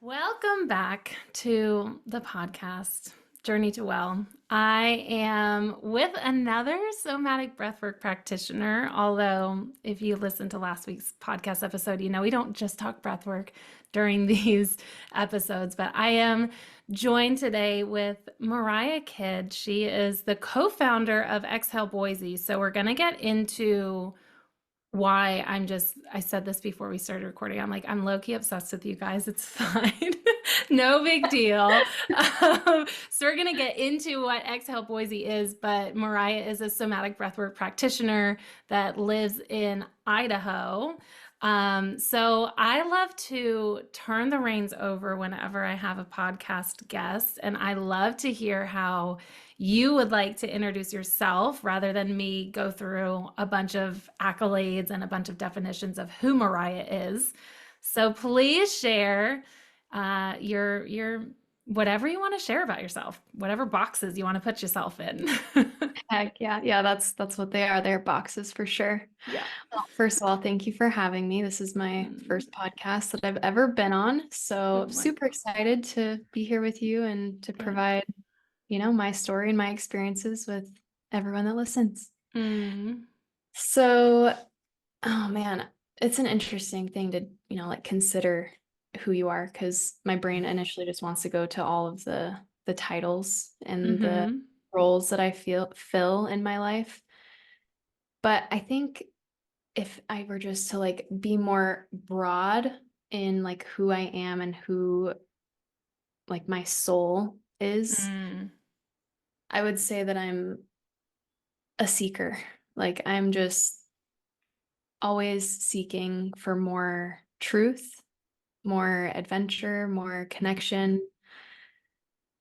Welcome back to the podcast, Journey to Well. I am with another somatic breathwork practitioner. Although, if you listen to last week's podcast episode, you know we don't just talk breathwork during these episodes, but I am joined today with Mariah Kidd. She is the co-founder of Exhale Boise. So, we're going to get into why I said this before we started recording. I'm low-key obsessed with you guys. It's fine. No big deal. So we're going to get into what Exhale Boise is, but Mariah is a somatic breathwork practitioner that lives in Idaho. So I love to turn the reins over whenever I have a podcast guest, and I love to hear how you would like to introduce yourself rather than me go through a bunch of accolades and a bunch of definitions of who Mariah is. So please share your whatever you want to share about yourself, whatever boxes you want to put yourself in. Heck yeah. Yeah, that's what they are. They're boxes for sure. Yeah. Well, first of all, thank you for having me. This is my first podcast that I've ever been on. So Oh my super excited to be here with you and to God. provide, my story and my experiences with everyone that listens. Mm. So, oh man, it's an interesting thing to, consider who you are, because my brain initially just wants to go to all of the titles and the Mm-hmm. roles that I fill in my life. But I think if I were just to be more broad in who I am and who my soul is, Mm. I would say that I'm a seeker. I'm just always seeking for more truth, more adventure, more connection.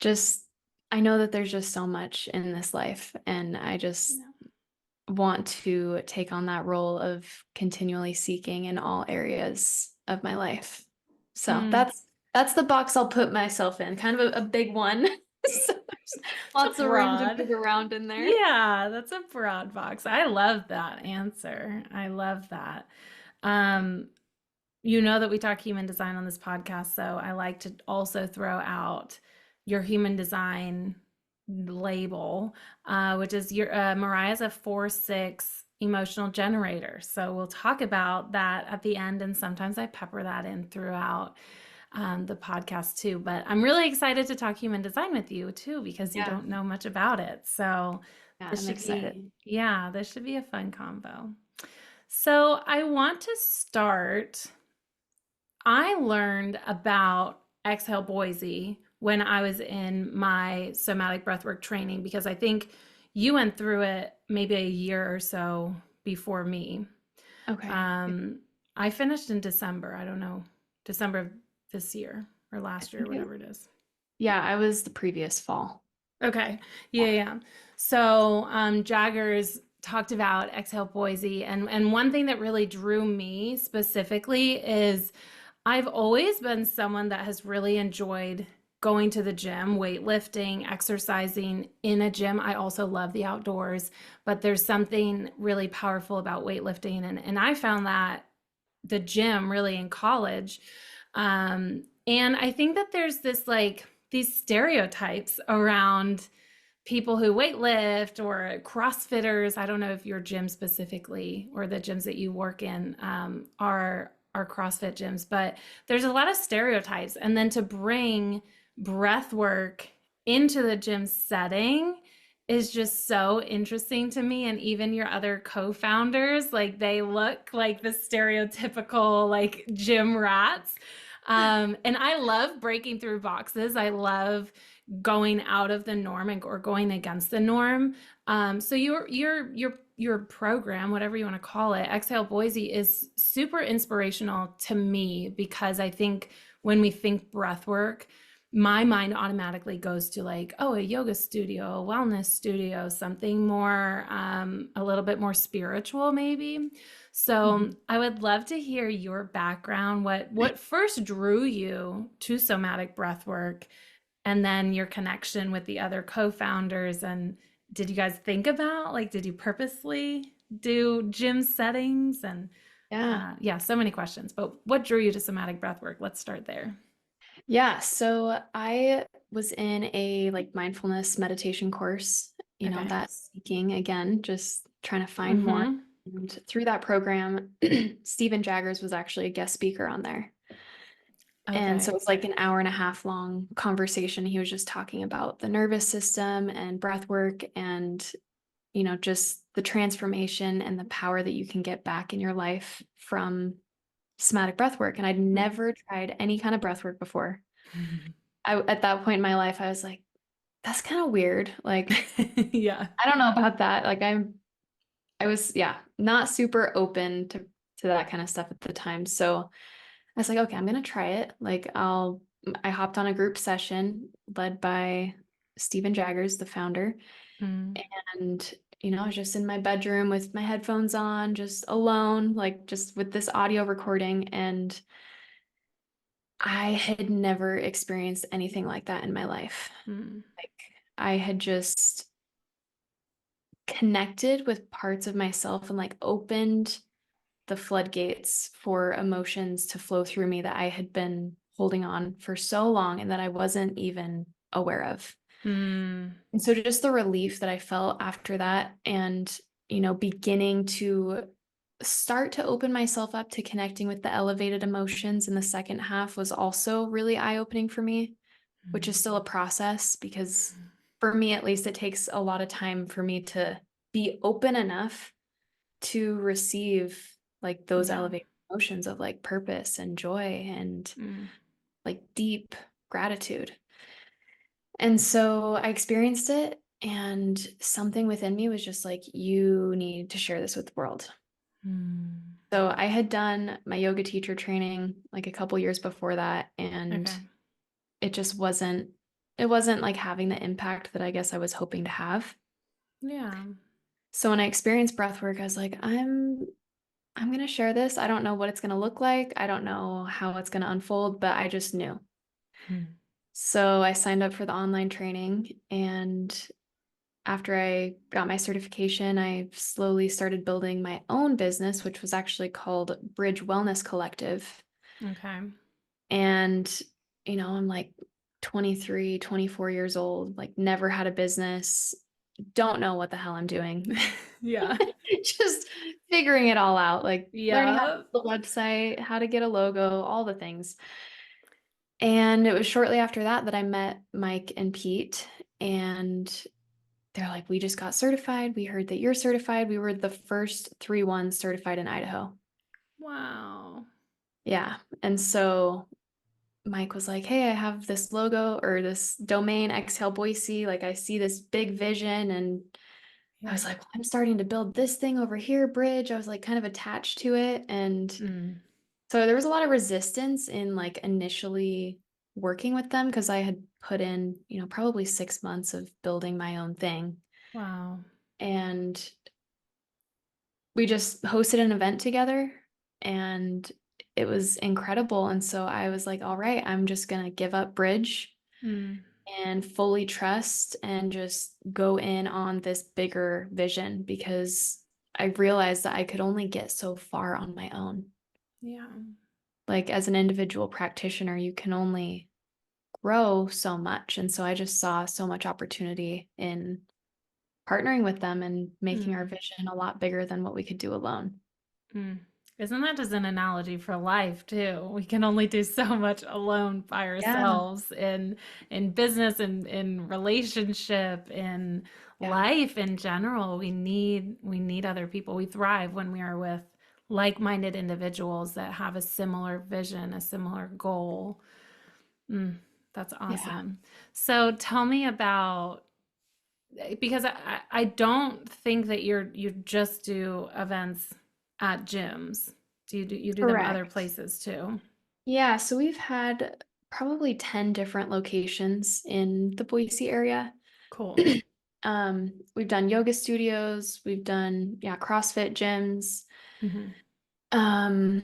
Just I know that there's just so much in this life, and I just Yeah. want to take on that role of continually seeking in all areas of my life. So Mm. that's the box I'll put myself in. Kind of a big one. So there's It's lots a of room to broad. move around in there. Yeah, that's a broad box. I love that answer. I love that. Um, you know that we talk human design on this podcast, so I like to also throw out your human design label, which is your Mariah's a 4/6 emotional generator. So we'll talk about that at the end, and sometimes I pepper that in throughout the podcast too. But I'm really excited to talk human design with you too, because you Yeah. don't know much about it. So Yeah, this I'm should excited. be, yeah, this should be a fun combo. So I want to start. I learned about Exhale Boise when I was in my somatic breathwork training, because I think you went through it maybe a year or so before me. Okay. Um, I finished in December. I don't know, December of this year or I last year, think whatever it is. yeah, I was the previous fall. Okay. Yeah, yeah. So Jaggers talked about Exhale Boise, and one thing that really drew me specifically is I've always been someone that has really enjoyed going to the gym, weightlifting, exercising in a gym. I also love the outdoors, but there's something really powerful about weightlifting. And I found that the gym really in college. And I think that there's this these stereotypes around people who weightlift or CrossFitters. I don't know if your gym specifically or the gyms that you work in are CrossFit gyms, but there's a lot of stereotypes. And then to bring breath work into the gym setting is just so interesting to me. And even your other co-founders, like they look like the stereotypical like gym rats. And I love breaking through boxes. I love going out of the norm or going against the norm. So your program, whatever you want to call it, Exhale Boise, is super inspirational to me, because I think when we think breath work, my mind automatically goes to like, oh, a yoga studio, a wellness studio, something more, a little bit more spiritual, maybe. So Mhm. I would love to hear your background. What first drew you to somatic breath work, and then your connection with the other co-founders? And did you guys think about, like, did you purposely do gym settings? And Yeah. yeah, so many questions. But what drew you to somatic breath work? Let's start there. Yeah, so I was in a like mindfulness meditation course, Okay. that seeking again, just trying to find more. Mm-hmm. And through that program, Stephen Jaggers was actually a guest speaker on there. And so Okay. it's like an hour and a half long conversation. He was just talking about the nervous system and breath work and, just the transformation and the power that you can get back in your life from somatic breath work. And I'd never tried any kind of breath work before. At that point in my life, I was like, that's kind of weird. Like, Yeah. I don't know about that. Like I was, yeah, not super open to that kind of stuff at the time. So I was like, okay, I'm gonna try it. Like I hopped on a group session led by Stephen Jaggers, the founder. Mm. And, I was just in my bedroom with my headphones on, just alone, like just with this audio recording. And I had never experienced anything like that in my life. Mm. Like I had just connected with parts of myself and like opened the floodgates for emotions to flow through me that I had been holding on for so long and that I wasn't even aware of. Mm. And so just the relief that I felt after that and, beginning to start to open myself up to connecting with the elevated emotions in the second half was also really eye-opening for me, which is Mm. still a process because for me at least it takes a lot of time for me to be open enough to receive like those Yeah. elevated emotions of like purpose and joy and Mm. like deep gratitude. And so I experienced it, and something within me was just like, you need to share this with the world. Mm. So I had done my yoga teacher training like a couple years before that, and Okay. it wasn't like having the impact that I guess I was hoping to have. Yeah. So when I experienced breath work, I was like, I'm going to share this. I don't know what it's going to look like. I don't know how it's going to unfold, but I just knew. Mm. So I signed up for the online training, and after I got my certification, I slowly started building my own business, which was actually called Bridge Wellness Collective. Okay. And, I'm like 23, 24 years old, like never had a business, don't know what the hell I'm doing. Yeah. Just figuring it all out, like learning how to Yeah. build a website, how to get a logo, all the things. And it was shortly after that that I met Mike and Pete, and they're like, we just got certified. We heard that you're certified. We were the first 3-1 certified in Idaho. Wow. Yeah. And so Mike was like, hey, I have this logo or this domain, Exhale Boise. Like, I see this big vision. And I Yeah. was like, well, I'm starting to build this thing over here, Bridge. I was like kind of attached to it. And Mm. so there was a lot of resistance in like initially working with them because I had put in, probably 6 months of building my own thing. Wow. And we just hosted an event together, and it was incredible. And so I was like, all right, I'm just going to give up Bridge Mm. and fully trust and just go in on this bigger vision because I realized that I could only get so far on my own. Yeah. Like as an individual practitioner, you can only grow so much. And so I just saw so much opportunity in partnering with them and making our Mm. vision a lot bigger than what we could do alone. Mm. Isn't that just an analogy for life too? We can only do so much alone by Yeah. ourselves in business and in relationship, in Yeah. life in general. We need other people. We thrive when we are with like-minded individuals that have a similar vision, a similar goal. Mm, that's Yeah. awesome. So tell me about, because I don't think that you just do events at gyms. You do them other Correct. places too? Yeah. So we've had probably 10 different locations in the Boise area. Cool. We've done yoga studios, we've done, yeah, CrossFit gyms, Hmm. um,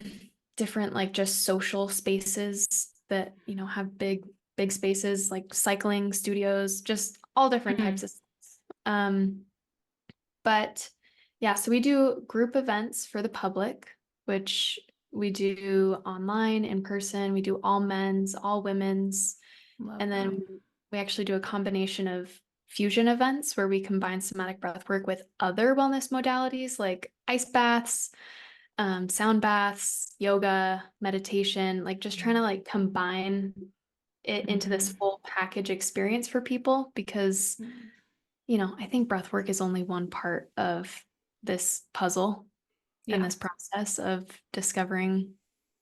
different like just social spaces that, have big spaces like cycling studios, just all different types Mm. of stuff. But yeah, so we do group events for the public, which We do online, in person. We do all men's, all women's. And Lovely. then we actually do a combination of fusion events where we combine somatic breath work with other wellness modalities like ice baths, sound baths, yoga, meditation, like just trying to like combine it into this Mhm. full package experience for people because, Mm. I think breath work is only one part of this puzzle and Yeah. this process of discovering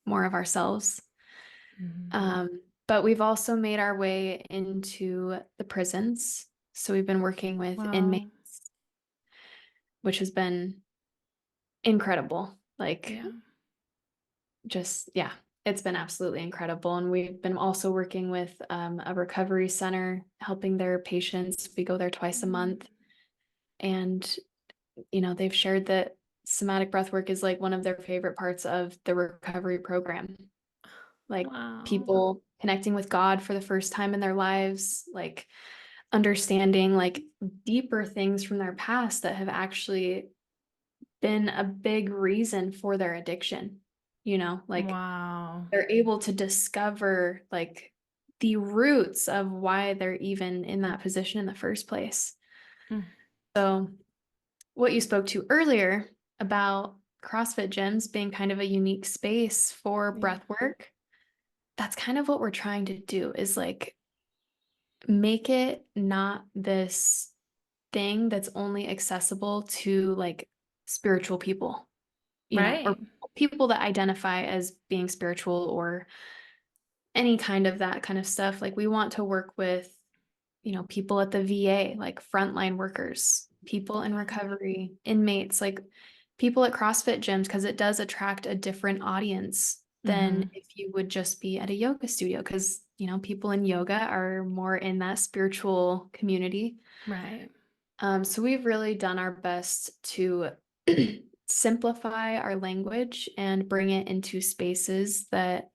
more of ourselves. Mhm. But we've also made our way into the prisons. So we've been working with Wow. inmates, which has been incredible. Like, Yeah. just, yeah, it's been absolutely incredible. And we've been also working with a recovery center, helping their patients. We go there twice a Mm. month. And, they've shared that somatic breath work is like one of their favorite parts of the recovery program. Like Wow. people connecting with God for the first time in their lives, like understanding like deeper things from their past that have actually been a big reason for their addiction. Like Wow. they're able to discover like the roots of why they're even in that position in the first place. Mm. So, what you spoke to earlier about CrossFit gyms being kind of a unique space for Yeah. breath work, that's kind of what we're trying to do is like make it not this thing that's only accessible to like spiritual people, or Right. people that identify as being spiritual or any kind of that kind of stuff. Like we want to work with, people at the VA, like frontline workers, people in Yeah. recovery, inmates, like people at CrossFit gyms, because it does attract a different audience than Mhm. if you would just be at a yoga studio. Because, people in yoga are more in that spiritual community. Right. So we've really done our best to simplify our language and bring it into spaces that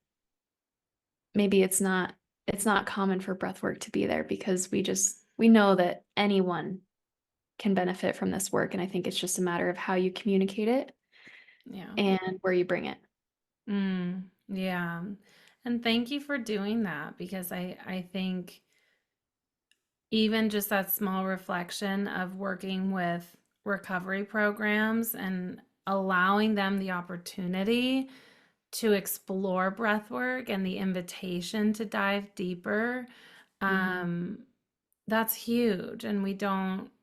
maybe it's not common for breath work to be there because we know that anyone can benefit from this work. And I think it's just a matter of how you communicate it Yeah. and where you bring it. Yeah. And thank you for doing that because I think even just that small reflection of working with recovery programs and allowing them the opportunity to explore breath work and the invitation to dive deeper, Mhm. um, that's huge. And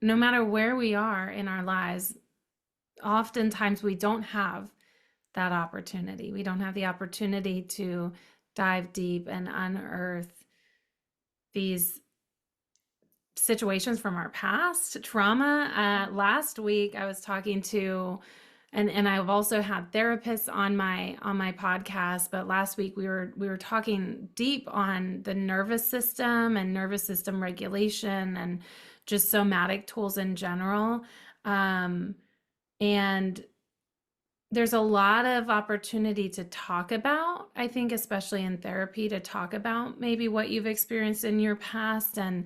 no matter where we are in our lives, oftentimes we don't have that opportunity. We don't have the opportunity to dive deep and unearth these situations from our past trauma. Last week I was talking to and I've also had therapists on my podcast, but last week we were talking deep on the nervous system and nervous system regulation and just somatic tools in general. Um, and there's a lot of opportunity to talk about, I think, especially in therapy, to talk about maybe what you've experienced in your past and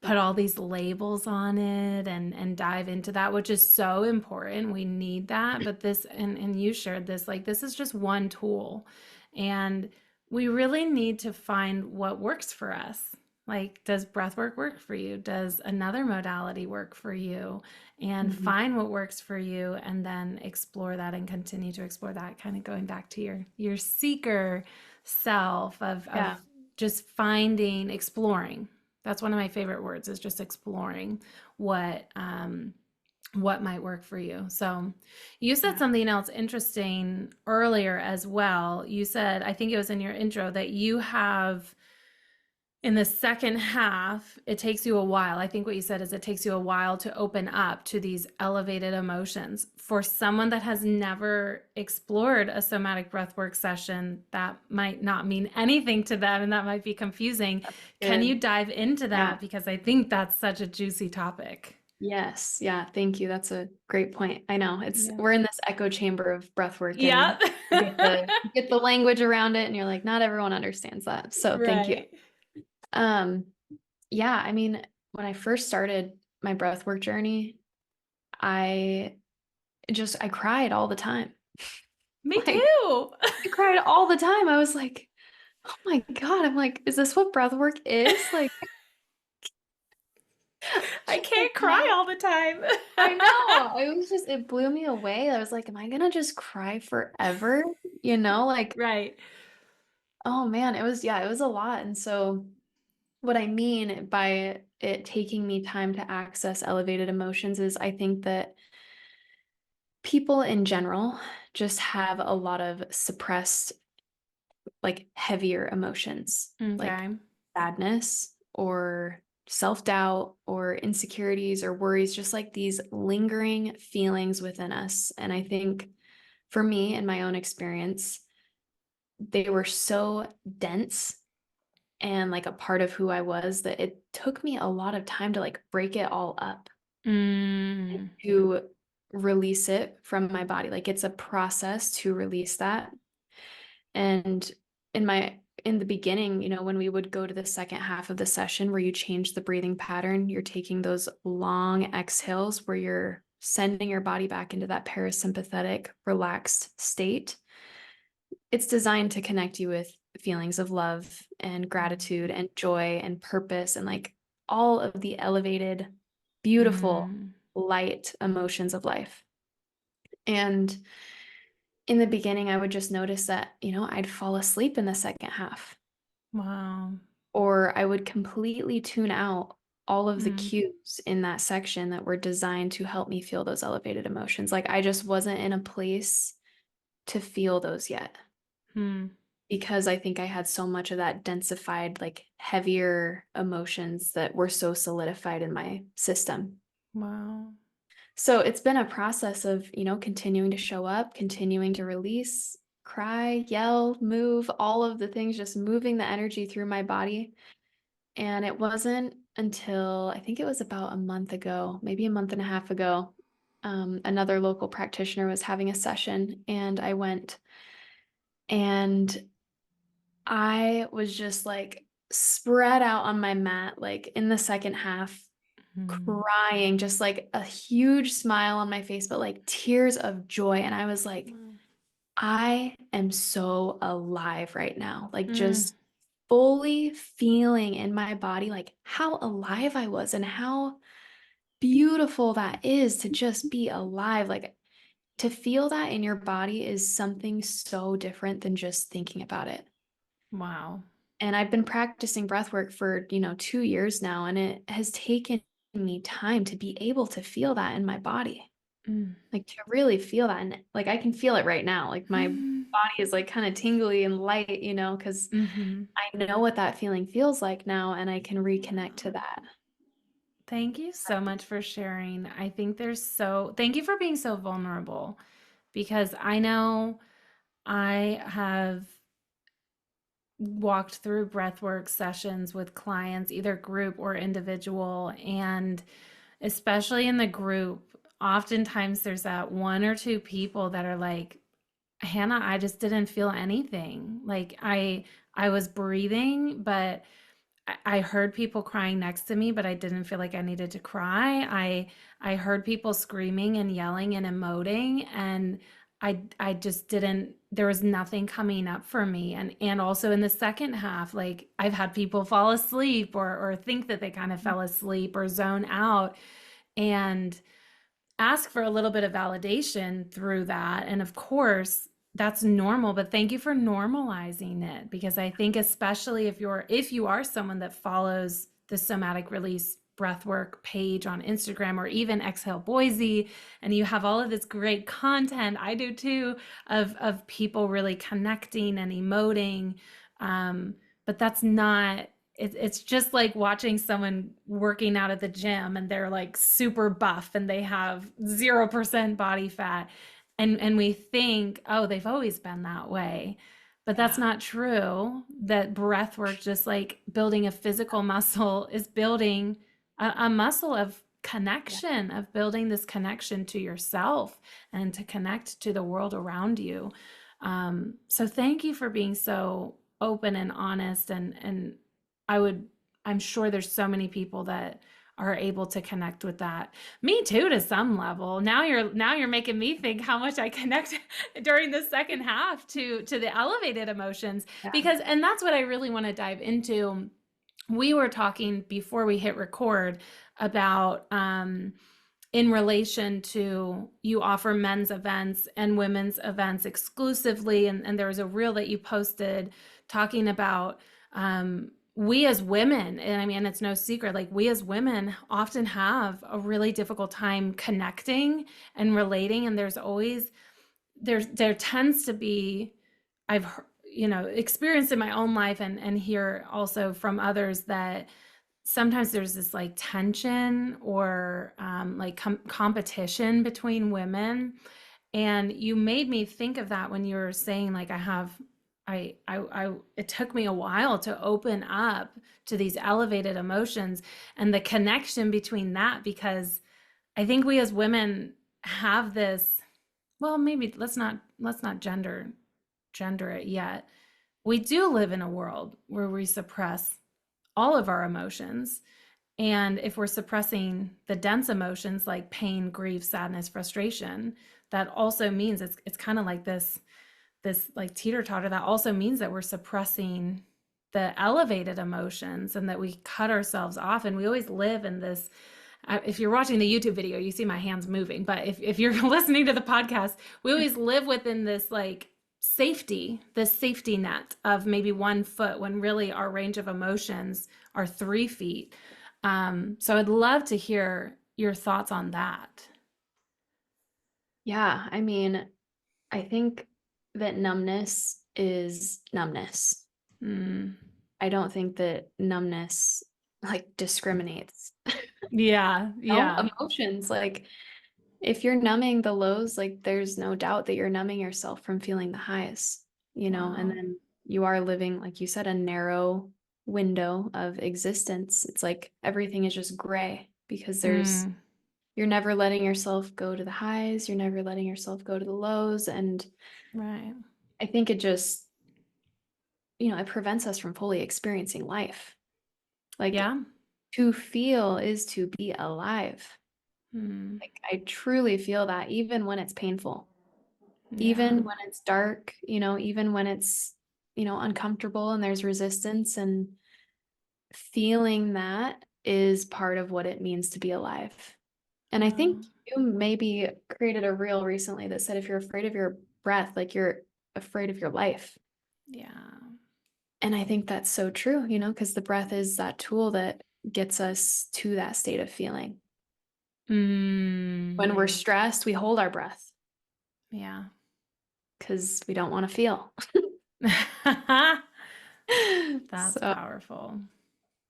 put all these labels on it and dive into that, which is so important. We need that. But this, and you shared this, like, this is just one tool. And we really need to find what works for us. Like, does breath work for you? Does another modality work for you? And Mhm. find what works for you and then explore that and continue to explore that, kind of going back to your seeker self of Yeah. just finding, exploring. That's one of my favorite words, is just exploring what might work for you. So you said Yeah. something else interesting earlier as well. You said, I think it was in your intro, that you have in the second half, it takes you a while. I think what you said is it takes you a while to open up to these elevated emotions. For someone that has never explored a somatic breathwork session, that might not mean anything to them and that might be confusing. Can you Good. dive into Yeah. that? Because I think that's such a juicy topic. Yes. Yeah. Thank you. That's a great point. I know Yeah. we're in this echo chamber of breath work Yeah. and you get the language around it and you're like, not everyone understands that. So thank you. Right. Um, yeah, I mean, when I first started my breath work journey, I I cried all the time. Me Like too. I cried all the time. I was like, oh my God. I'm like, is this what breath work is? Like, I I can't cry cannot. all the time. I know. It was just, it blew me away. I was like, am I gonna just cry forever? You know, like, Right. oh man, it was, yeah, it was a lot. And so, what I mean by it taking me time to access elevated emotions is I think that people in general just have a lot of suppressed, like heavier emotions, like Okay. sadness or self-doubt or insecurities or worries, just like these lingering feelings within us. And I think for me, in my own experience, they were so dense and like a part of who I was that it took me a lot of time to like break it all up Mm, to release it from my body. Like it's a process to release that. And in the beginning, when we would go to the second half of the session where you change the breathing pattern, you're taking those long exhales where you're sending your body back into that parasympathetic, relaxed state. It's designed to connect you with feelings of love and gratitude and joy and purpose and like all of the elevated, beautiful, mm, light emotions of life. And in the beginning, I would just notice that, I'd fall asleep in the second half, wow. or I would completely tune out all of the Mm, cues in that section that were designed to help me feel those elevated emotions. Like I just wasn't in a place to feel those yet mm, because I think I had so much of that densified, like heavier emotions that were so solidified in my system. wow. So it's been a process of, continuing to show up, continuing to release, cry, yell, move, all of the things, just moving the energy through my body. And it wasn't until I think it was about a month ago, maybe a month and a half ago, another local practitioner was having a session, and I went and I was just like spread out on my mat, like in the second half, Mm, crying, just like a huge smile on my face, but like tears of joy. And I was like, wow. I am so alive right now. Like Mm, just fully feeling in my body, like how alive I was and how beautiful that is to just be alive. Like to feel that in your body is something so different than just thinking about it. wow. And I've been practicing breath work for, 2 years now, and it has taken me time to be able to feel that in my body. Mm. Like to really feel that. And like I can feel it right now. Like my Mm, body is like kind of tingly and light, because mm-hmm. I know what that feeling feels like now and I can reconnect to that. Thank you so much for sharing. I think thank you for being so vulnerable because I know I have walked through breathwork sessions with clients, either group or individual. And especially in the group, oftentimes there's that one or two people that are like, Hannah, I just didn't feel anything. Like I was breathing, but I heard people crying next to me, but I didn't feel like I needed to cry. I heard people screaming and yelling and emoting, and I just didn't. There was nothing coming up for me, and also in the second half, like I've had people fall asleep or think that they kind of fell asleep or zone out, and ask for a little bit of validation through that. And of course, that's normal, but thank you for normalizing it because I think especially if you are someone that follows the somatic release breathwork page on Instagram or even Exhale Boise and you have all of this great content, I do too, of people really connecting and emoting, but that's not it's just like watching someone working out at the gym and they're like super buff and they have 0% body fat. And we think, oh, they've always been that way. But that's Yeah. not true. That breath work, just like building a physical muscle, is building a muscle of Yeah. connection, of building this connection to yourself and to connect to the world around you. So thank you for being so open and honest and I would I'm sure there's so many people that are able to connect with that. Me too, to some level. Now you're making me think how much I connect during the second half to the elevated emotions, Yeah. because and that's what I really want to dive into. We were talking before we hit record about in relation to, you offer men's events and women's events exclusively, and there was a reel that you posted talking about we as women, and I mean, it's no secret, like we as women often have a really difficult time connecting and relating, and there tends to be, I've experienced in my own life, and hear also from others, that sometimes there's this like tension or like competition between women. And you made me think of that when you were saying, like, it took me a while to open up to these elevated emotions and the connection between that, because I think we as women have this, well, maybe let's not gender it yet. We do live in a world where we suppress all of our emotions. And if we're suppressing the dense emotions like pain, grief, sadness, frustration, that also means it's kind of like this like teeter-totter. That also means that we're suppressing the elevated emotions, and that we cut ourselves off. And we always live in this, if you're watching the YouTube video, you see my hands moving. But if you're listening to the podcast, we always live within this like this safety net of maybe 1 foot, when really our range of emotions are 3 feet. So I'd love to hear your thoughts on that. Yeah. I mean, I think that numbness is numbness. Mm. I don't think that numbness like discriminates. Yeah, No, yeah. emotions, like if you're numbing the lows, like there's no doubt that you're numbing yourself from feeling the highs, and Wow. then you are living, like you said, a narrow window of existence. It's like everything is just gray because Mm, you're never letting yourself go to the highs, you're never letting yourself go to the lows. And right. I think it just, it prevents us from fully experiencing life. Like Yeah. to feel is to be alive. Mm, Like I truly feel that even when it's painful, even yeah. when it's dark, even when it's, uncomfortable and there's resistance, and feeling that is part of what it means to be alive. And I think Wow. you maybe created a reel recently that said if you're afraid of your breath, like you're afraid of your life. Yeah. And I think that's so true, because the breath is that tool that gets us to that state of feeling. Mm, When we're stressed, we hold our breath yeah. because we don't want to feel. That's So, powerful.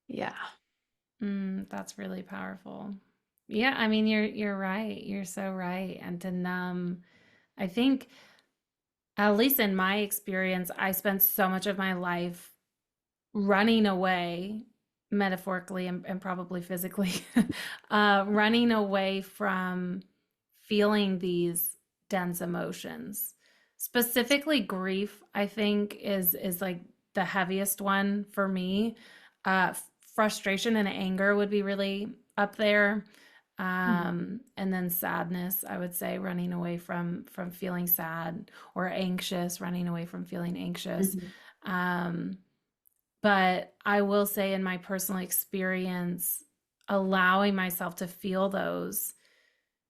yeah. That's really powerful. Yeah, I mean, you're right. You're so right. And to numb, I think, at least in my experience, I spent so much of my life running away, metaphorically and probably physically, running away from feeling these dense emotions. Specifically, grief, I think, is like the heaviest one for me. Frustration and anger would be really up there. Mhm. And then sadness, I would say, running away from feeling sad, or anxious, running away from feeling anxious. Mhm. Um, but I will say, in my personal experience, allowing myself to feel those,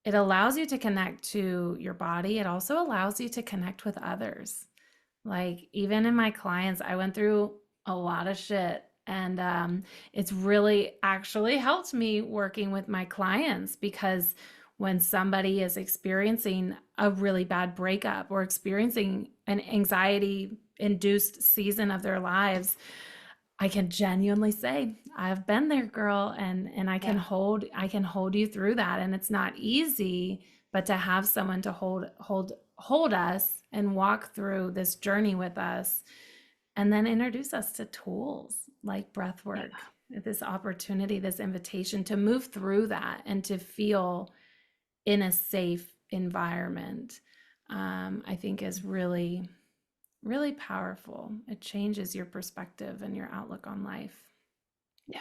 it allows you to connect to your body. It also allows you to connect with others. Like, even in my clients, I went through a lot of shit. And it's really actually helped me working with my clients, because when somebody is experiencing a really bad breakup or experiencing an anxiety induced season of their lives, I can genuinely say, I've been there, girl, and Yeah. I can hold you through that. And it's not easy, but to have someone to hold us and walk through this journey with us, and then introduce us to tools like breath Yeah. work, this opportunity, this invitation to move through that and to feel in a safe environment, I think is really, really powerful. It changes your perspective and your outlook on life. Yeah.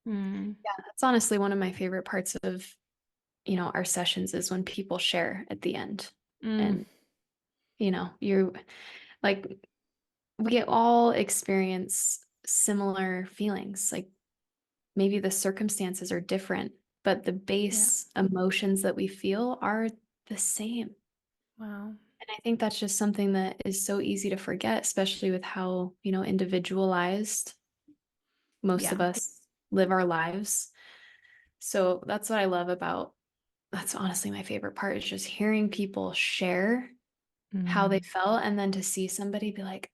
Mm, Yeah, that's honestly one of my favorite parts of, our sessions is when people share at the end. mm, And, you like we all experience similar feelings. Like maybe the circumstances are different, but the yeah. base emotions that we feel are the same. Wow. And I think that's just something that is so easy to forget, especially with how, individualized most Yeah. of us live our lives. So that's honestly my favorite part is just hearing people share how they Mm, felt and then to see somebody be like,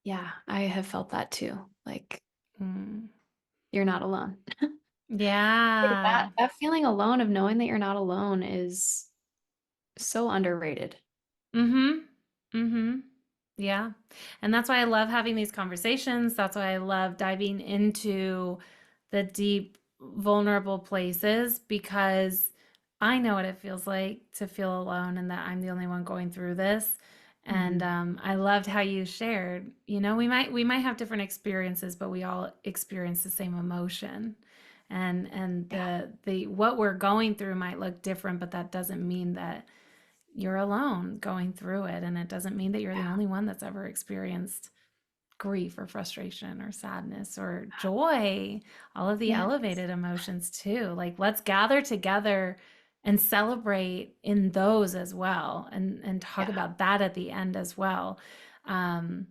yeah, I have felt that too. Like mm. you're not alone. Like, Yeah. that feeling alone of knowing that you're not alone is so underrated. Mm-hmm. Mm-hmm. Yeah. And that's why I love having these conversations. That's why I love diving into the deep, vulnerable places because I know what it feels like to feel alone and that I'm the only one going through this. And Mhm. I loved how you shared. You know, we might have different experiences, but we all experience the same emotion. And Yeah. the what we're going through might look different, but that doesn't mean that you're alone going through it. And it doesn't mean that you're the only one that's ever experienced grief or frustration or sadness or joy, all of the Yeah. elevated emotions too. Like let's gather together and celebrate in those as well and talk Yeah. about that at the end as well. Um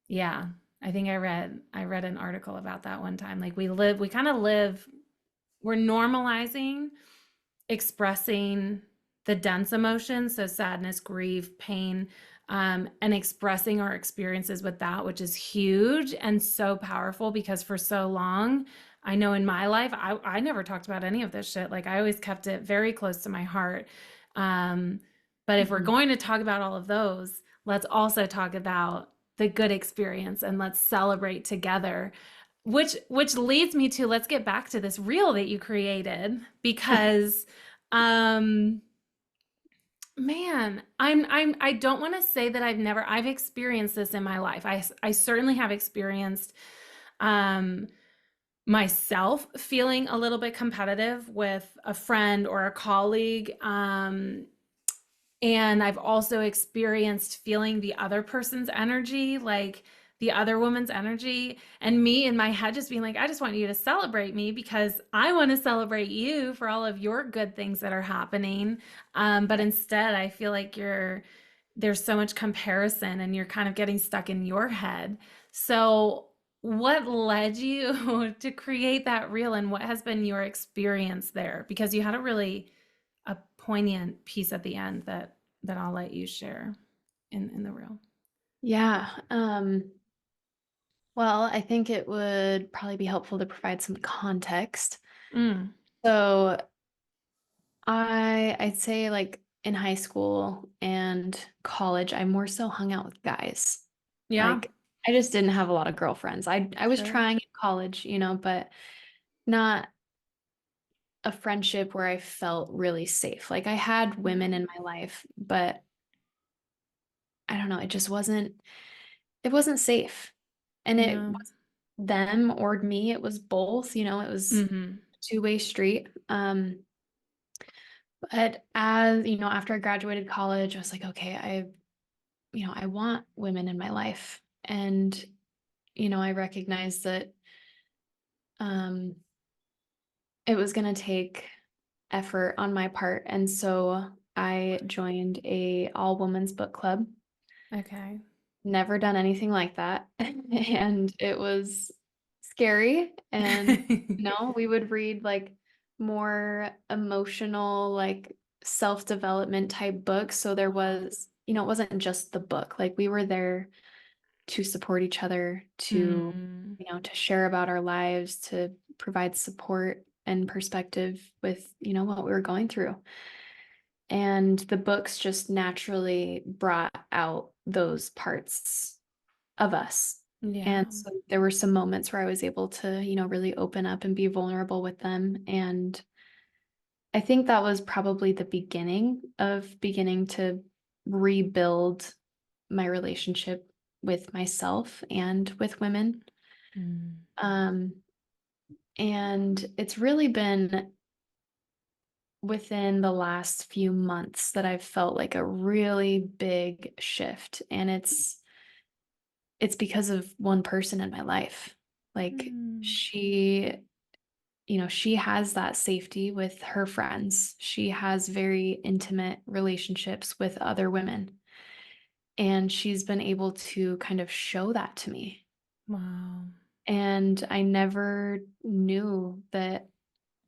yeah, I think I read an article about that one time. Like we kind of live we're normalizing expressing the dense emotions, so sadness, grief, pain, and expressing our experiences with that, which is huge and so powerful because for so long, I know in my life, I never talked about any of this shit. Like I always kept it very close to my heart. Um, but if we're Mhm. going to talk about all of those, let's also talk about the good experience and let's celebrate together, which leads me to let's get back to this reel that you created because um man, I don't want to say that I've experienced this in my life. I certainly have experienced um myself feeling a little bit competitive with a friend or a colleague. And I've also experienced feeling the other person's energy, like the other woman's energy, and me in my head just being like, I just want you to celebrate me because I want to celebrate you for all of your good things that are happening. But instead, I feel like there's so much comparison and you're kind of getting stuck in your head. So, what led you to create that reel and what has been your experience there? Because you had a poignant piece at the end that I'll let you share in the reel. Yeah. Well, I think it would probably be helpful to provide some context. Mm. So I'd say like in high school and college, I more so hung out with guys. Yeah, Like I just didn't have a lot of girlfriends. I was sure. trying in college, but not a friendship where I felt really safe. Like I had Yeah. women in my life, but I don't know, it wasn't safe. And it Yeah. was them or me, it was both, it was Mm-hmm. a two-way street. But after I graduated college, I was like, okay, I want women in my life. And, I recognized that um it was going to take effort on my part. And so I joined a all women's book club. Okay. Never done anything like that. And it was scary. And, we would read like more emotional, like self-development type books. So there Wow. was, it wasn't just the book. Like we were there to support each other, Mm. to share about our lives, to provide support and perspective with, what we were going through. And the books just naturally brought out those parts of us. And Yeah. so there were some moments where I was able to, really open up and be vulnerable with them. And I think that was probably the beginning to rebuild my relationship with myself and with women. Mm. Um, And it's really been within the last few months that I've felt like a really big shift. And it's because of one person in my life. Like Mm. she has that safety with her friends. She has very intimate relationships with other women. And she's been able to kind of show that to me. Wow. And I never knew that,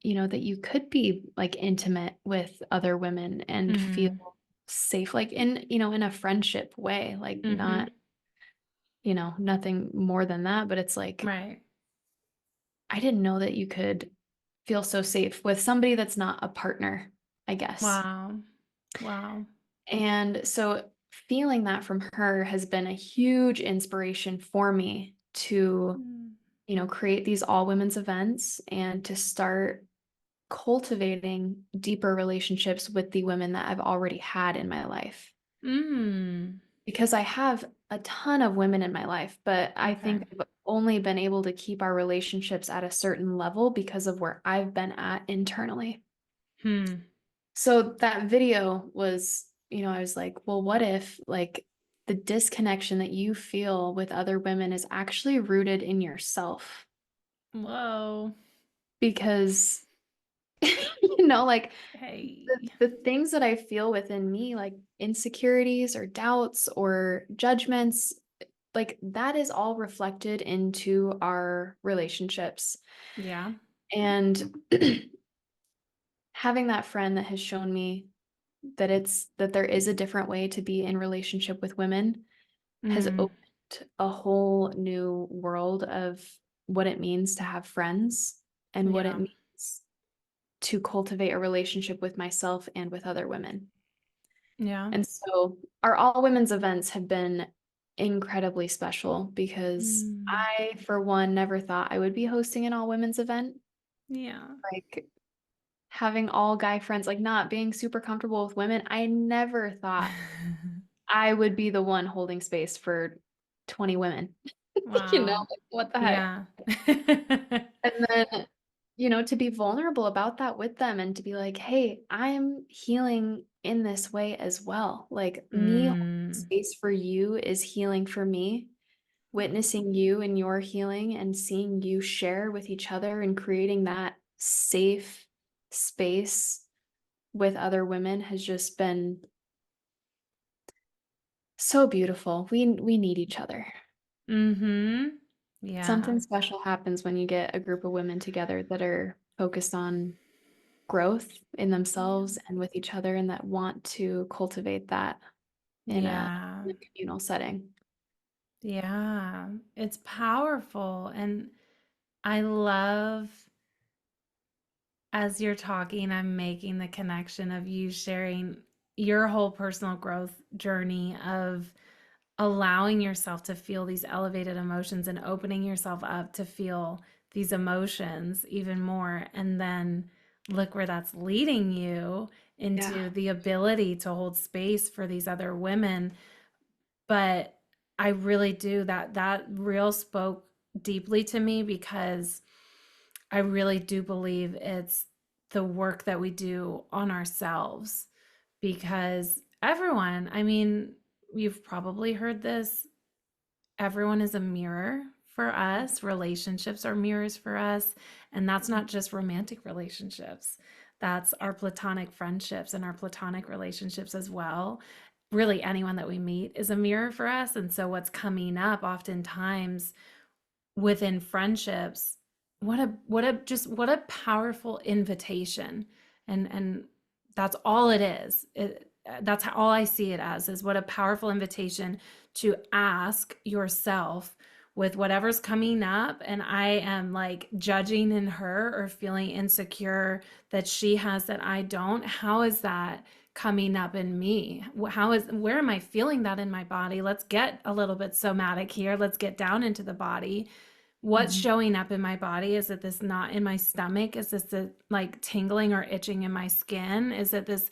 that you could be like intimate with other women and feel Mhm. safe, like in a friendship way, like not, Mhm. nothing more than that. But it's like, Right. I didn't know that you could feel so safe with somebody that's not a partner, I guess. Wow. Wow. And so feeling that from her has been a huge inspiration for me to, Mm. create these all women's events and to start cultivating deeper relationships with the women that I've already had in my life. Mm. Because I have a ton of women in my life, but I Okay. think I've only been able to keep our relationships at a certain level because of where I've been at internally. Hmm. So that video was, I was like, well, what if like the disconnection that you feel with other women is actually rooted in yourself? Whoa. Because, like the, Hey. the things that I feel within me, like insecurities or doubts or judgments, like that is all reflected into our relationships. Yeah. And having that friend that has shown me that there is a different way to be in relationship with women has Mm. opened a whole new world of what it means to have friends and what it Yeah. means to cultivate a relationship with myself and with other women. Yeah. And so our all women's events have been incredibly special because Mm. I, for one, never thought I would be hosting an all women's event. Yeah. Like having all guy friends, like not being super comfortable with women, I never thought I would be the one holding space for 20 women. Wow. Like what the heck? Yeah. And then, to be vulnerable about that with them and to be like, hey, I'm healing in this way as well. Like me holding Mm. space for you is healing for me. Witnessing you and your healing and seeing you share with each other and creating that safe space with other women has just been so beautiful. We need each other. Mhm. Something Yeah. special happens when you get a group of women together that are focused on growth in Yeah. themselves and with each other and that want to cultivate that Yeah. in a communal setting. Yeah. It's powerful. And I love, as you're talking, I'm making the connection of you sharing your whole personal growth journey of allowing yourself to feel these elevated emotions and opening yourself up to feel these emotions even more. And then look where that's leading you Yeah. into the ability to hold space for these other women. But I really do that reel spoke deeply to me because I really do believe it's the work that we do on ourselves because everyone, I mean, you've probably heard this, everyone is a mirror for us. Relationships are mirrors for us. And that's not just romantic relationships, that's our platonic friendships and our platonic relationships as well. Really, anyone that we meet is a mirror for us. And so, what's coming up oftentimes within friendships, what a powerful invitation. And that's all it is. That's all I see it as, is what a powerful invitation to ask yourself with whatever's coming up, and I am like judging in her or feeling insecure that she has that I don't. How is that coming up in me? Where am I feeling that in my body? Let's get a little bit somatic here. Let's get down into the body. What's Mhm. showing up in my body? Is it this knot in my stomach? Is this the like tingling or itching in my skin? Is it this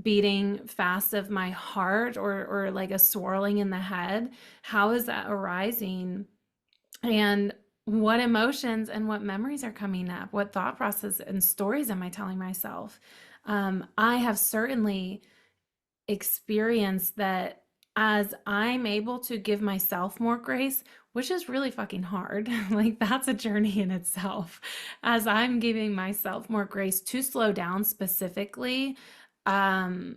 beating fast of my heart, or like a swirling in the head? How is that arising? And what emotions and what memories are coming up? What thought process and stories am I telling myself? I have certainly experienced that as I'm able to give myself more grace, which is really fucking hard. Like that's a journey in itself. As I'm giving myself more grace to slow down specifically, and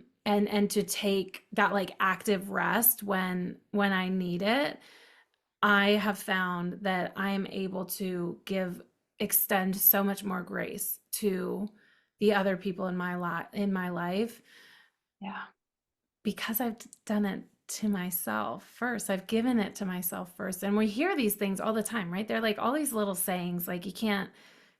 to take that like active rest when I need it, I have found that I am able to extend so much more grace to the other people in my life Yeah. because I've done it to myself first. I've given it to myself first. And we hear these things all the time, right? They're like all these little sayings like you can't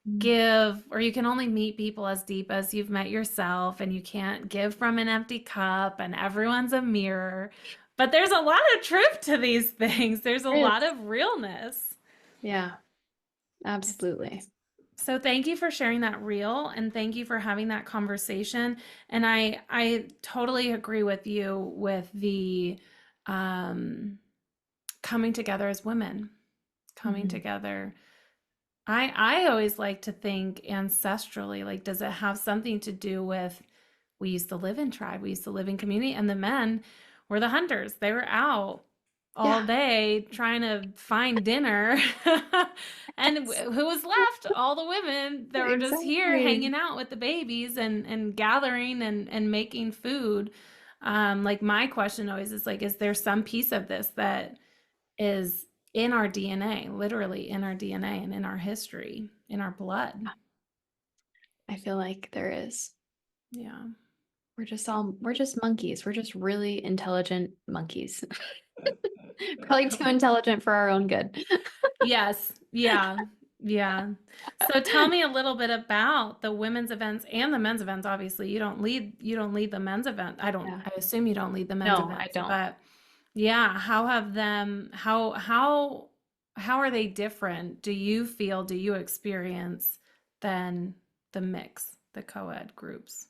Mm. give, or you can only meet people as deep as you've met yourself, and you can't give from an empty cup, and everyone's a mirror. But there's a lot of truth to these things. There's a There lot is. of realness. Yeah, It's, absolutely. so thank you for sharing that reel, and thank you for having that conversation. And I totally agree with you with the um coming together as women, coming Mhm. together. I always like to think ancestrally, like does it have something to do with we used to live in tribe, we used to live in community, and the men were the hunters. They were out all Yeah. day trying to find dinner. And Yes, who was left? All the women that were just here exactly. hanging out with the babies and gathering and making food. Like my question always is like, is there some piece of this that is in our DNA, literally in our DNA and in our history, in our blood? I feel like there is. Yeah. We're just monkeys. We're just really intelligent monkeys. Probably too intelligent for our own good. Yes. Yeah. Yeah. So tell me a little bit about the women's events and the men's events. Obviously, you don't lead the men's event. Yeah. I assume you don't lead the men's No, I events, don't. but yeah, how are they different? Do you experience than the mix, the co-ed groups?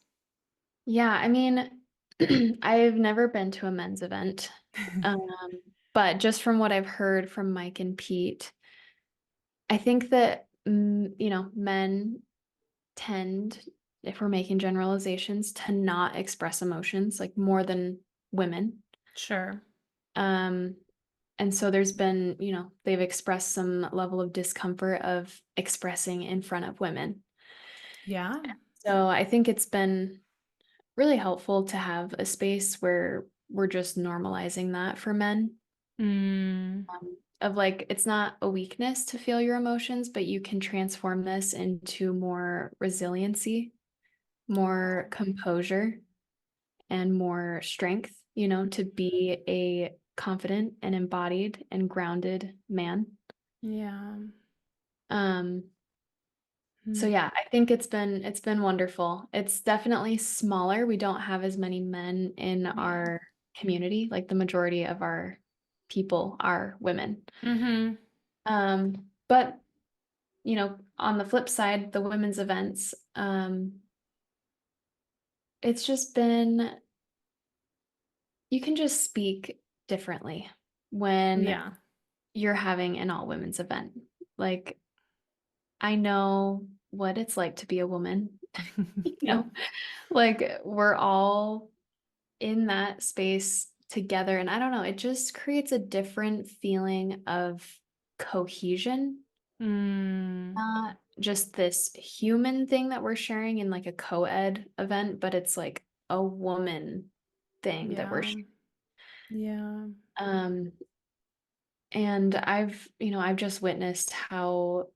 Yeah, I mean, I've never been to a men's event. Um, but just from what I've heard from Mike and Pete, I think that men tend, if we're making generalizations, to not express emotions like more than women. Sure. Um, and so there's been, they've expressed some level of discomfort of expressing in front of women. Yeah. So I think it's been really helpful to have a space where we're just normalizing that for men. Mm, Of like, it's not a weakness to feel your emotions, but you can transform this into more resiliency, more composure, and more strength, to be a confident and embodied and grounded man. yeah. Um, so Mm, yeah, I think it's been wonderful. It's definitely smaller. We don't have as many men in yeah. our community. Like the majority of our people are women. Mm-hmm. But on the flip side, the women's events, it's just been you can just speak differently when Yeah. you're having an all women's event. Like I know what it's like to be a woman, you Yeah. know, like we're all in that space together. And I don't know, it just creates a different feeling of cohesion, Mm, not just this human thing that we're sharing in like a co-ed event, but it's like a woman thing that we're yeah. Yeah. um and I've just witnessed how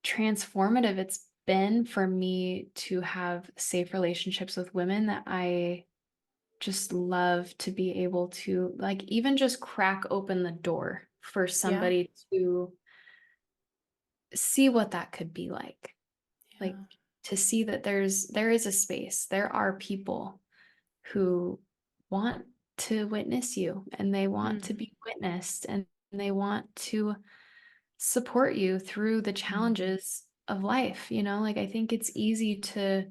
transformative it's been for me to have safe relationships with women that I just love to be able to like even just crack open the door for Yeah. somebody to see what that could be like Yeah. to see that there is a space, there are people who want to witness you and they want to Mm, be witnessed and they want to support you through the challenges of life, like I think it's easy to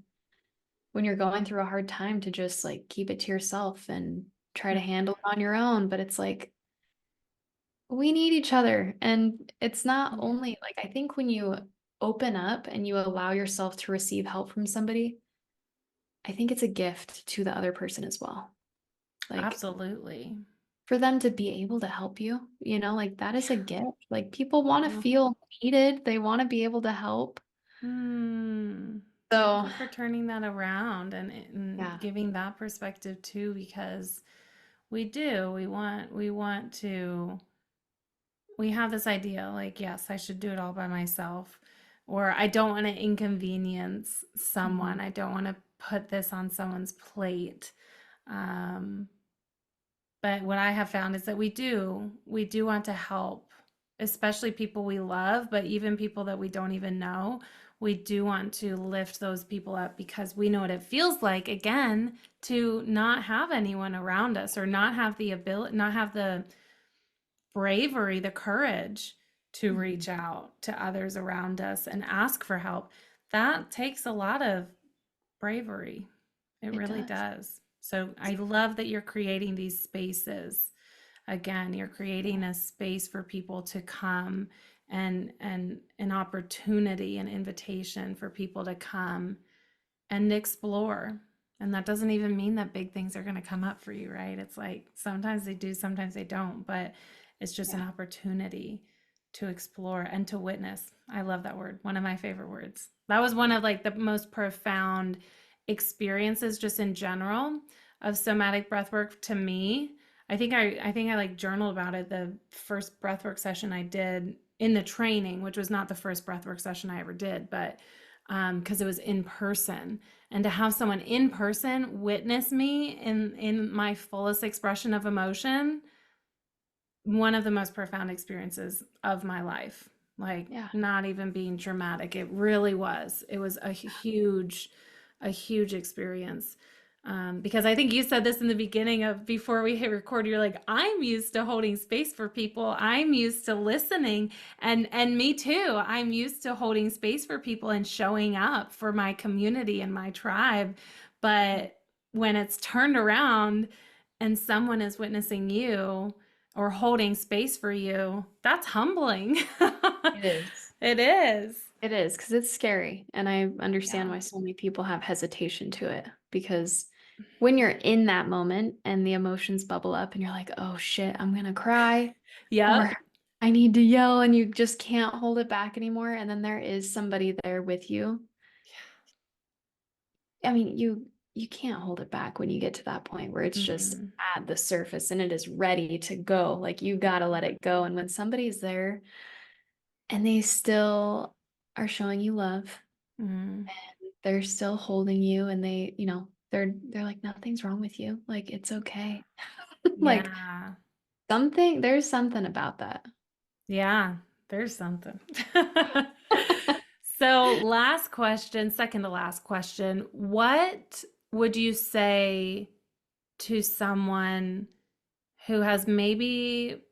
when you're going through a hard time to just like keep it to yourself and try to mm, handle it on your own, but it's like we need each other. And it's not Yeah. only like, I think when you open up and you allow yourself to receive help from somebody, I think it's a gift to the other person as well. Like Absolutely. for them to be able to help you, like that is a gift. Like people want to Yeah. feel needed, they want to be able to help. Hmm. Thank So, you for turning that around and yeah. giving that perspective too, because we do. We want to we have this idea like, yes, I should do it all by myself, or I don't want to inconvenience someone. Mhm. I don't want to put this on someone's plate. Um, but what I have found is that we do want to help, especially people we love, but even people that we don't even know. We do want to lift those people up because we know what it feels like, again, to not have anyone around us or not have the ability, not have the bravery, the courage to Mhm. reach out to others around us and ask for help. That takes a lot of bravery. It It really does. does. So I love that you're creating these spaces. Again, you're creating a space for people to come and an opportunity, an invitation for people to come and explore. And that doesn't even mean that big things are going to come up for you, right? It's like sometimes they do, sometimes they don't, but it's just an Yeah. opportunity to explore and to witness. I love that word. One of my favorite words. That was one of like the most profound experiences just in general of somatic breathwork to me. I think I like journaled about it the first breathwork session I did in the training, which was not the first breathwork session I ever did, but because it was in person, and to have someone in person witness me in my fullest expression of emotion, one of the most profound experiences of my life. Like, Yeah. not even being dramatic, it really was. It was a huge experience. Because I think you said this in the beginning of before we hit record. You're like, I'm used to holding space for people. I'm used to listening, and me too. I'm used to holding space for people and showing up for my community and my tribe. But when it's turned around and someone is witnessing you or holding space for you, that's humbling. It is. It is. It is because it's scary. And I understand Yeah. why so many people have hesitation to it because when you're in that moment and the emotions bubble up and you're like, oh shit, I'm gonna cry or Yep. I need to yell and you just can't hold it back anymore. And then there is somebody there with you. I mean, you can't hold it back when you get to that point where it's just Mm-mm. at the surface and it is ready to go. Like you gotta let it go. And when somebody's there and they still are showing you love, Mm. they're still holding you and they're like, nothing's wrong with you. Like it's okay. Like Yeah. there's something about that. Yeah. There's something. So, last question, second to last question. What would you say to someone who has maybe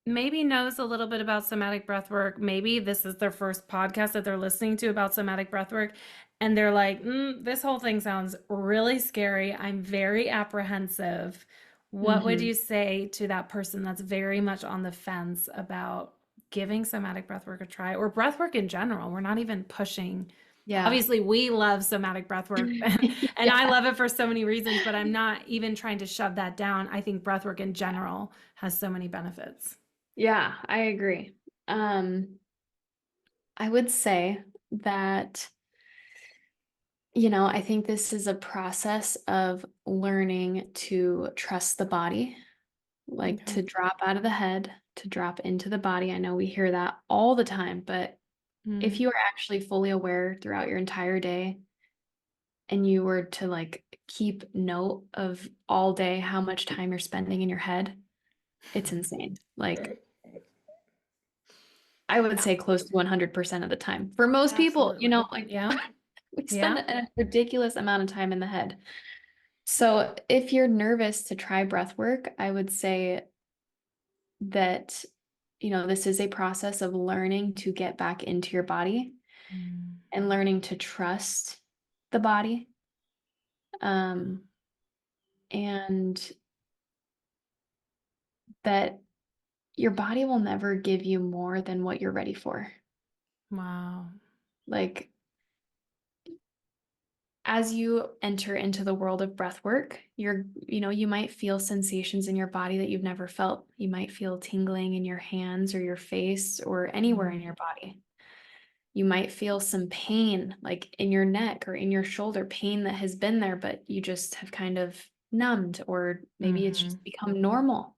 knows a little bit about somatic breath work? Maybe this is their first podcast that they're listening to about somatic breath work, and they're like, this whole thing sounds really scary. I'm very apprehensive. What would Hmm. you say to that person that's very much on the fence about giving somatic breath work a try, or breath work in general? We're not even pushing. Yeah. Obviously, we love somatic breath work, and I Yeah. love it for so many reasons, but I'm not even trying to shove that down. I think breath work in general has so many benefits. Yeah, I agree. Um, I would say that, I think this is a process of learning to trust the body, like Okay. to drop out of the head, to drop into the body. I know we hear that all the time, but if Mm, you are actually fully aware throughout your entire day and you were to like keep note of all day how much time you're spending in your head, it's insane. Like I would yeah, say close to 100% of the time. For most people, absolutely. like Yeah. we spend Yeah. a ridiculous amount of time in the head. So if you're nervous to try breath work, I would say that, this is a process of learning to get back into your body Mm, and learning to trust the body. And that your body will never give you more than what you're ready for. Wow. Like, as you enter into the world of breath work, you might feel sensations in your body that you've never felt. You might feel tingling in your hands or your face or anywhere in Mm, your body. You might feel some pain, like in your neck or in your shoulder, pain that has been there, but you just have kind of numbed, or maybe it's mm-hmm. just become normal.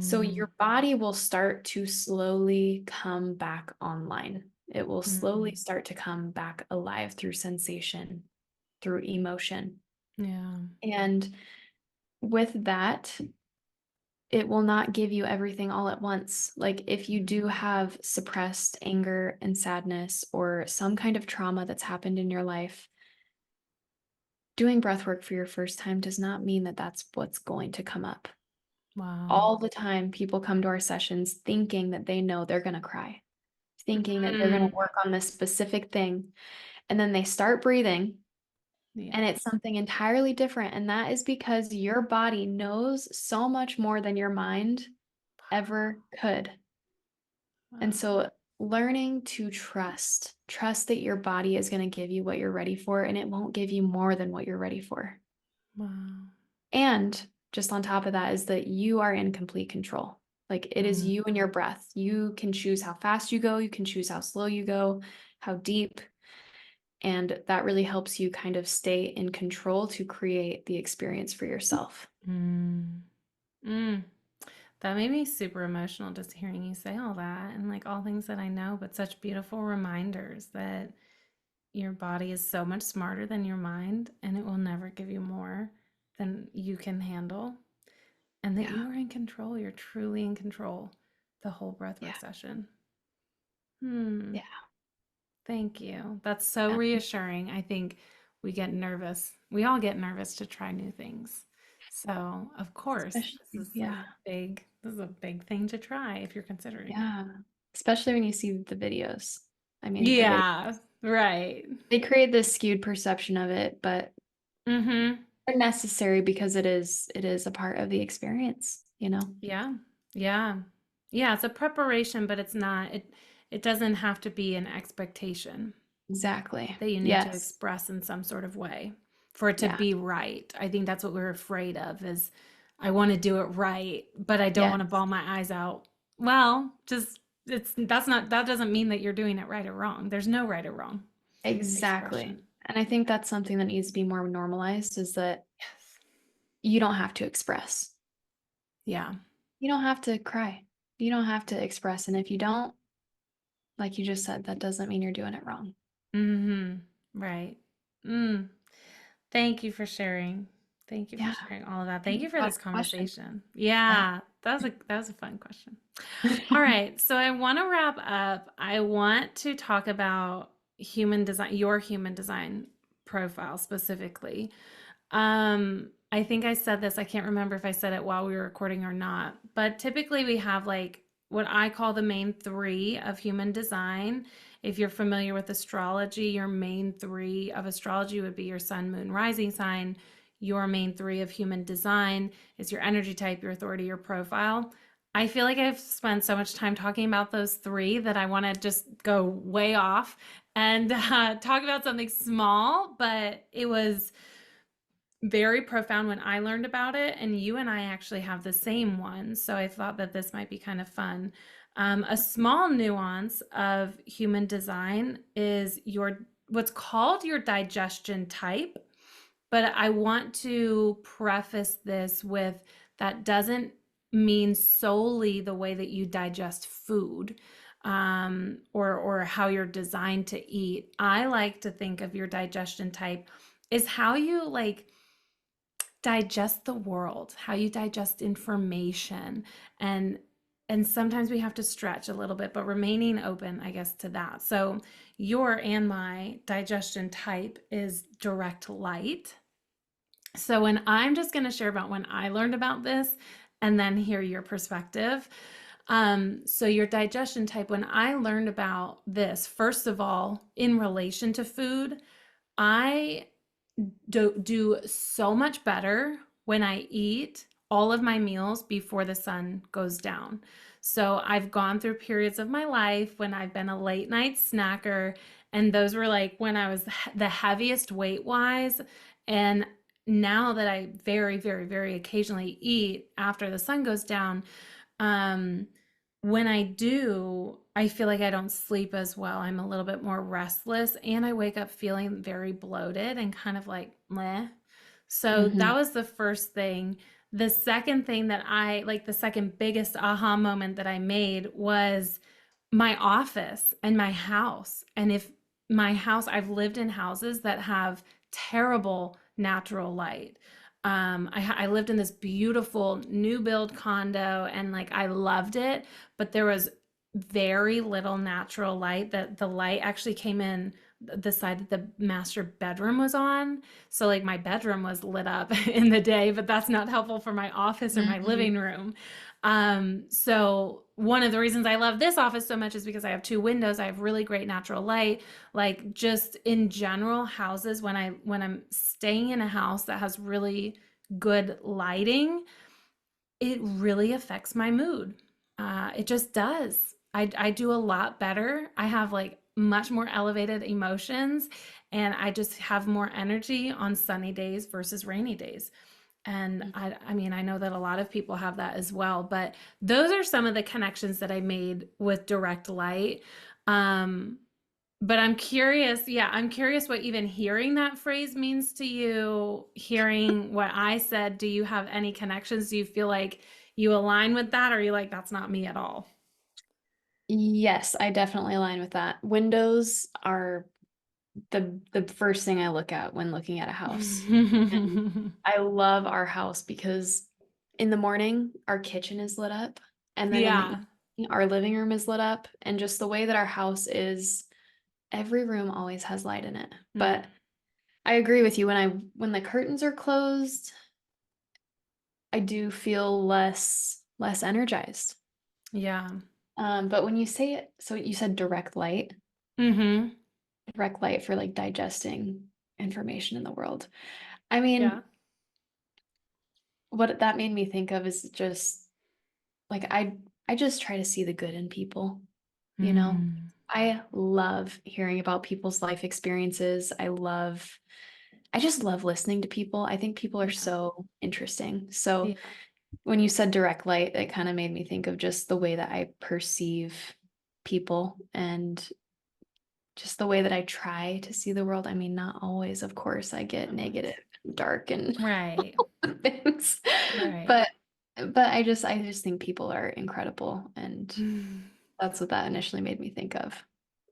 So Mm, your body will start to slowly come back online. It will slowly mm, start to come back alive through sensation, through emotion. yeah. And with that, it will not give you everything all at once. Like if you do Mm, have suppressed anger and sadness or some kind of trauma that's happened in your life, doing breath work for your first time does not mean that that's what's going to come up. wow. All the time, people come to our sessions thinking that they know they're going to cry, thinking that they're going Mm, to work on this specific thing. And then they start breathing and yes. it's something entirely different. And that is because your body knows so much more than your mind ever could. And Wow. so learning to trust that your body is going to give you what you're ready for, and it won't give you more than what you're ready for. Wow. And just on top of that is that you are in complete control. Like it is Mm, you and your breath. You can choose how fast you go, you can choose how slow you go, how deep. And that really helps you kind of stay in control to create the experience for yourself. mm, mm. That made me super emotional just hearing you say all that and like all things that I know, but such beautiful reminders that your body is so much smarter than your mind and it will never give you more than you can handle, and that Yeah. you are in control. You're truly in control the whole Yeah. breathwork session. Hmm. Yeah. Thank you. That's so Yeah. reassuring. I think we get nervous. We all get nervous to try new things. So, of course, Especially, yeah. this is a big thing to try if you're considering. Yeah. Especially when you see the videos. I mean, Yeah, right. they create this skewed perception of it, but Mm-hmm. they're necessary because it is a part of the experience, you know? Yeah. Yeah. Yeah, it's a preparation, but it doesn't have to be an expectation Exactly. that you need to Yes. express in some sort of way for it to Yeah. be right. I think that's what we're afraid of is I want to do it right, but I don't want to Yes. bawl my eyes out. Well, just that doesn't mean that you're doing it right or wrong. There's no right or wrong Exactly. expression. And I think that's something that needs to be more normalized is that Yes. you don't have to express. Yeah. You don't have to cry. You don't have to express. And if you don't, like you just said, that doesn't mean you're doing it wrong. Mm-hmm. Right. Mm. Thank you for sharing. Thank you for Yeah. sharing all of that. Thank Thank you you for for this the question. conversation. Yeah. Yeah, that was a fun question. All right, so I want to wrap up. I want to talk about human design, your human design profile specifically. I think I said this, I can't remember if I said it while we were recording or not, but typically we have like what I call the main three of human design. If you're familiar with astrology, your main three of astrology would be your sun, moon, rising sign. Your main three of human design is your energy type, your authority, your profile. I feel like I've spent so much time talking about those three that I want to just go way off and talk about something small, but it was very profound when I learned about it, and you and I actually have the same one. So I thought that this might be kind of fun. A small nuance of human design is your what's called your digestion type, but I want to preface this with that doesn't mean solely the way that you digest food, or how you're designed to eat. I like to think of your digestion type is how you like digest the world, how you digest information, and sometimes we have to stretch a little bit, but remaining open, I guess, to that. So your and my digestion type is direct light. So when I'm just going to share about when I learned about this and then hear your perspective. So your digestion type, when I learned about this, first of all, in relation to food, I do so much better when I eat all of my meals before the sun goes down. So I've gone through periods of my life when I've been a late night snacker, and those were like when I was the heaviest weight wise. And now that I very, very, very occasionally eat after the sun goes down, um, when I do, I feel like I don't sleep as well. I'm a little bit more restless and I wake up feeling very bloated and kind of like meh. So Hmm. that was the first thing. The second thing that the second biggest aha moment that I made was my office and my house. And if my house, I've lived in houses that have terrible natural light. I lived in this beautiful new build condo and like I loved it, but there was very little natural light. That the light actually came in the side that the master bedroom was on. So like my bedroom was lit up in the day, but that's not helpful for my office or my Hmm. living room. So one of the reasons I love this office so much is because I have two windows. I have really great natural light. Like just in general, houses when I'm staying in a house that has really good lighting, it really affects my mood. It just does. I do a lot better. I have like much more elevated emotions and I just have more energy on sunny days versus rainy days. And I mean, I know that a lot of people have that as well, but those are some of the connections that I made with direct light. Um, but I'm curious, yeah, I'm curious what even hearing that phrase means to you, hearing what I said. Do you have any connections? Do you feel like you align with that, or are you like, that's not me at all? Yes, I definitely align with that. Windows are the first thing I look at when looking at a house. And I love our house because in the morning our kitchen is lit up, and then in the Yeah. evening our living room is lit up, and just the way that our house is, every room always has light in it. Mm, But I agree with you, when the curtains are closed, I do feel less energized. yeah. But when you say it, so you said Mm-hmm. direct light for like digesting information in the world. I Yeah. mean, what that made me think of is just like I just try to see the good in people, you know. Mm, I love hearing about people's life experiences. I just love listening to people. I think people are yeah. so interesting. So Yeah. when you said direct light, it kind of made me think of just the way that I perceive people and just the way that I try to see the world. I mean, not always, of course, I get No, negative, dark, and right. things, Right. but I just think people are incredible, and that's what that initially made me think of.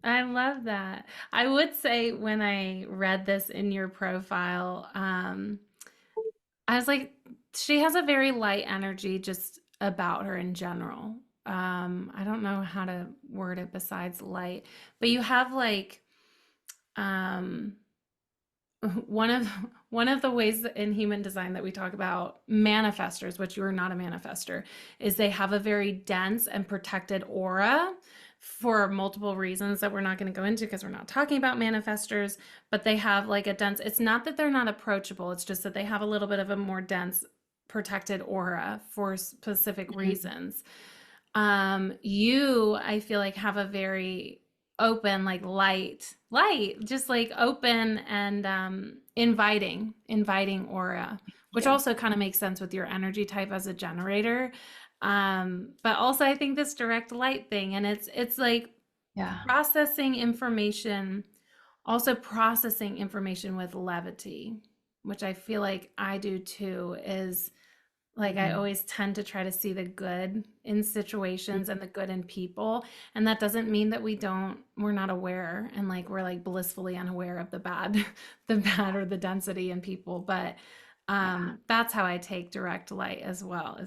I love that. I would say when I read this in your profile, I was like, she has a very light energy just about her in general. I don't know how to word it besides light, but you have like um one of one of the ways in human design that we talk about manifestors, which you are not a manifester, is they have a very dense and protected aura for multiple reasons that we're not going to go into because we're not talking about manifestors, but they have like a dense, it's not that they're not approachable, it's just that they have a little bit of a more dense protected aura for specific Mhm. reasons. You, I feel like have a very open, like light, just like open and inviting aura, which Yeah. also kind of makes sense with your energy type as a generator. But also I think this direct light thing, and it's like Yeah. processing information, also processing information with levity, which I feel like I do too, is like I Mhm. always tend to try to see the good in situations and the good in people. And that doesn't mean that we're not aware and like we're like blissfully unaware of the bad, the bad or the density in people. But Yeah. that's how I take direct light as well.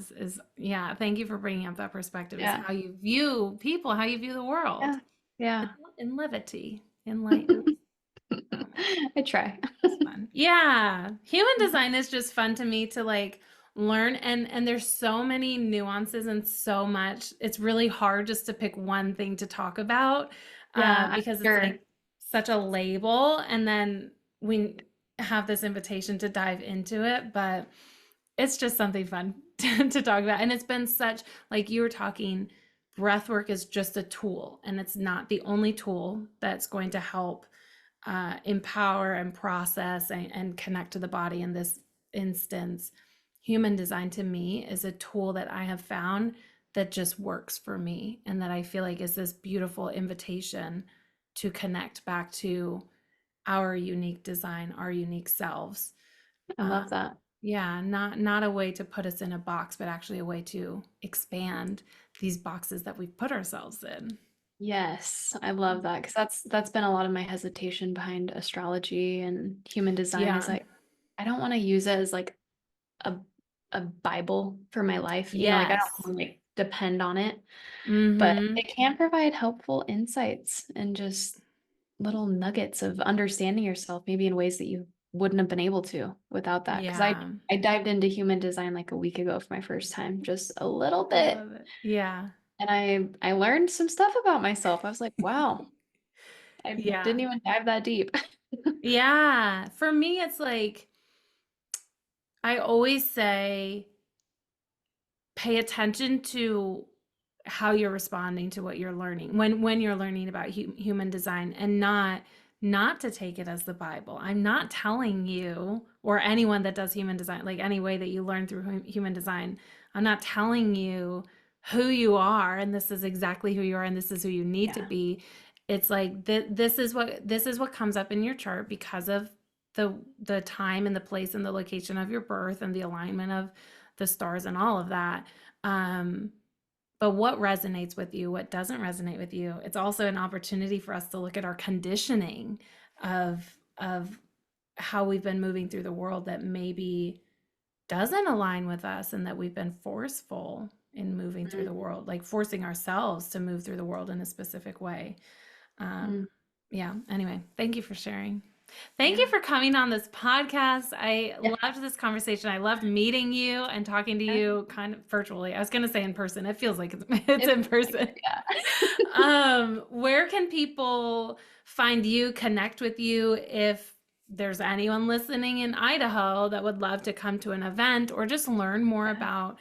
Yeah, thank you for bringing up that perspective, is Yeah. how you view people, how you view the world Yeah. Yeah. in levity, in lightness. So. I try. It's fun. Yeah. Human design is just fun to me to like learn, and there's so many nuances and so much. It's really hard just to pick one thing to talk about Yeah, I'm because it's sure. like such a label, and then we have this invitation to dive into it, but it's just something fun to talk about. And it's been such, like you were talking breath work is just a tool, and it's not the only tool that's going to help empower and process and connect to the body. In this instance, human design to me is a tool that I have found that just works for me, and that I feel like is this beautiful invitation to connect back to our unique design, our unique selves. I love that. Yeah, not a way to put us in a box, but actually a way to expand these boxes that we've put ourselves in. Yes, I love that because that's been a lot of my hesitation behind astrology and human design is Yeah. like I don't want to use it as like a a Bible for my life. Like I don't Yes. want to like depend on it, but Mm-hmm. it can provide helpful insights and just little nuggets of understanding yourself, maybe in ways that you wouldn't have been able to without that. Because Yeah. I dived into human design like a week ago for my first time, just a little I bit, love it. Yeah. and I learned some stuff about myself. I was like, wow, I Yeah. didn't even dive that deep. Yeah. For me, it's like I always say, pay attention to how you're responding to what you're learning when you're learning about human design, and not to take it as the Bible. I'm not telling you, or anyone that does human design, like any way that you learn through human design, I'm not telling you who you are and this is exactly who you are and this is who you need to Yeah. be. It's like this is what comes up in your chart because of the time and the place and the location of your birth and the alignment of the stars and all of that. um but what resonates with you, what doesn't resonate with you, it's also an opportunity for us to look at our conditioning of how we've been moving through the world that maybe doesn't align with us, and that we've been forceful in moving through the world, like forcing ourselves to move through the world in a specific way. Mm-hmm. Yeah, anyway, thank you for sharing. Thank you Yeah. for coming on this podcast. I Yeah. loved this conversation. I loved meeting you and talking to you kind of virtually. I was going to say in person. It feels like it's It in feels like person. it, yeah. Where can people find you, connect with you, if there's anyone listening in Idaho that would love to come to an event or just learn more Yeah. about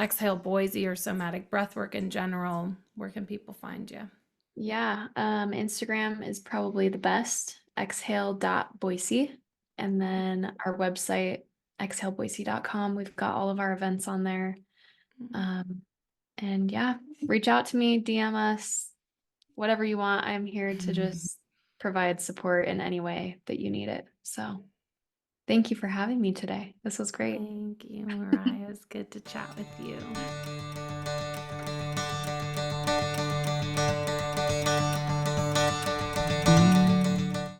Exhale Boise or somatic breathwork in general? Where can people find you? Yeah. Instagram is probably the best, exhale.boise. And then our website, exhaleboise.com. We've got all of our events on there. Um, and yeah, reach out to me, DM us, whatever you want. I'm here to just provide support in any way that you need it. So thank you for having me today. This was great. Thank you, Mariah. It was good to chat with you.